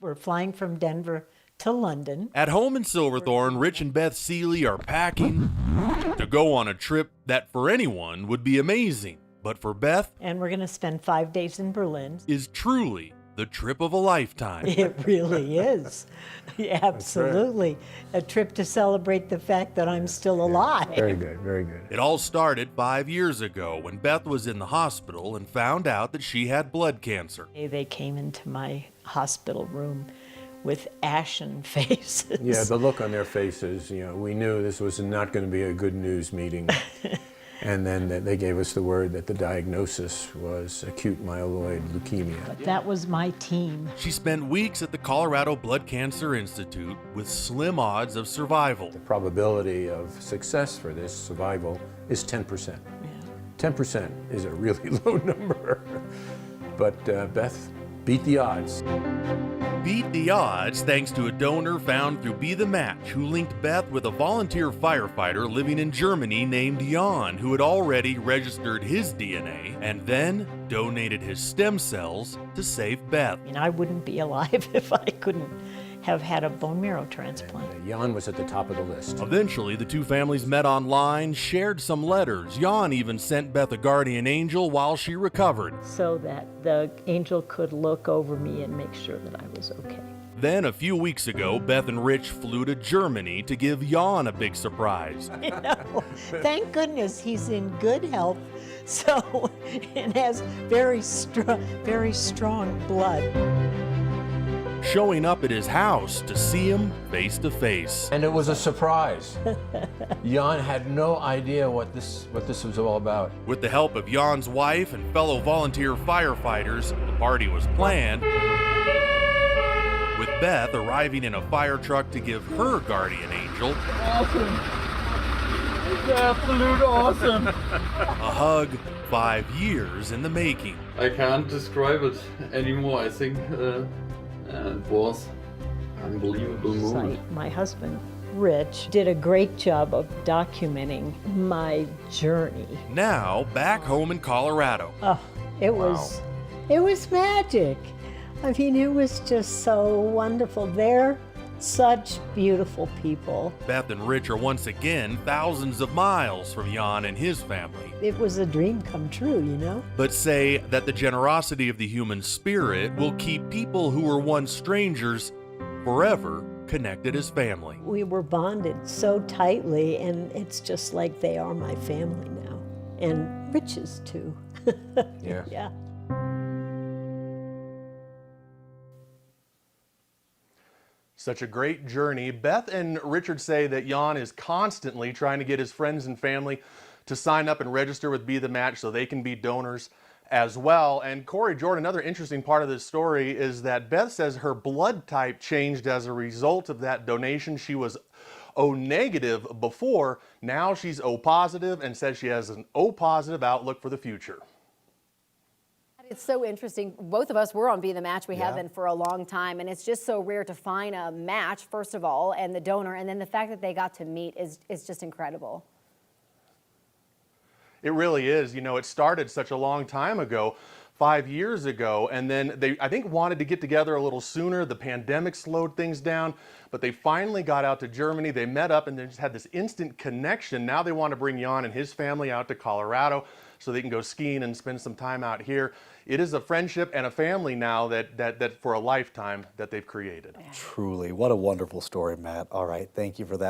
We're flying from Denver to London. At home in Silverthorne, Rich and Beth Seeley are packing to go on a trip that for anyone would be amazing, but for Beth, And we're going to spend 5 days in Berlin. is truly the trip of a lifetime. It really is. Absolutely. A trip to celebrate the fact that I'm still alive. Very good, very good. It all started 5 years ago when Beth was in the hospital and found out that she had blood cancer. They came into my hospital room with ashen faces. Yeah, the look on their faces, we knew this was not going to be a good news meeting. And then they gave us the word that the diagnosis was acute myeloid leukemia. But that was my team. She spent weeks at the Colorado Blood Cancer Institute with slim odds of survival. The probability of success for this survival is 10%. Yeah. 10% is a really low number. But Beth beat the odds. Beat the odds thanks to a donor found through Be the Match who linked Beth with a volunteer firefighter living in Germany named Jan, who had already registered his DNA and then donated his stem cells to save Beth. I wouldn't be alive if I couldn't have had a bone marrow transplant. Jan was at the top of the list. Eventually, the two families met online, shared some letters. Jan even sent Beth a guardian angel while she recovered. So that the angel could look over me and make sure that I was okay. Then, a few weeks ago, Beth and Rich flew to Germany to give Jan a big surprise. Thank goodness he's in good health, so, and has very strong blood. Showing up at his house to see him face to face. And it was a surprise. Jan had no idea what this was all about. With the help of Jan's wife and fellow volunteer firefighters, the party was planned, with Beth arriving in a fire truck to give her guardian angel Awesome. It's absolute awesome. a hug 5 years in the making. I can't describe it anymore. I think it was an unbelievable moment. My husband, Rich, did a great job of documenting my journey. Now, back home in Colorado. Oh, it was magic. I mean, it was just so wonderful. They're such beautiful people. Beth and Rich are once again thousands of miles from Jan and his family. It was a dream come true, But say that the generosity of the human spirit will keep people who were once strangers forever connected as family. We were bonded so tightly, and it's just like they are my family now. And Rich's too. Yeah. Yeah. Such a great journey. Beth and Richard say that Jan is constantly trying to get his friends and family to sign up and register with Be the Match so they can be donors as well. And Corey, Jordan, another interesting part of this story is that Beth says her blood type changed as a result of that donation. She was O negative before, now she's O positive, and says she has an O positive outlook for the future. It's so interesting. Both of us were on Be the Match. We have been for a long time, and it's just so rare to find a match, first of all, and the donor, and then the fact that they got to meet is just incredible. It really is. It started such a long time ago, 5 years ago, and then they, I think, wanted to get together a little sooner. The pandemic slowed things down, but they finally got out to Germany. They met up and they just had this instant connection. Now they want to bring Jan and his family out to Colorado so they can go skiing and spend some time out here. It is a friendship and a family now that for a lifetime that they've created. Truly, what a wonderful story, Matt. All right, thank you for that.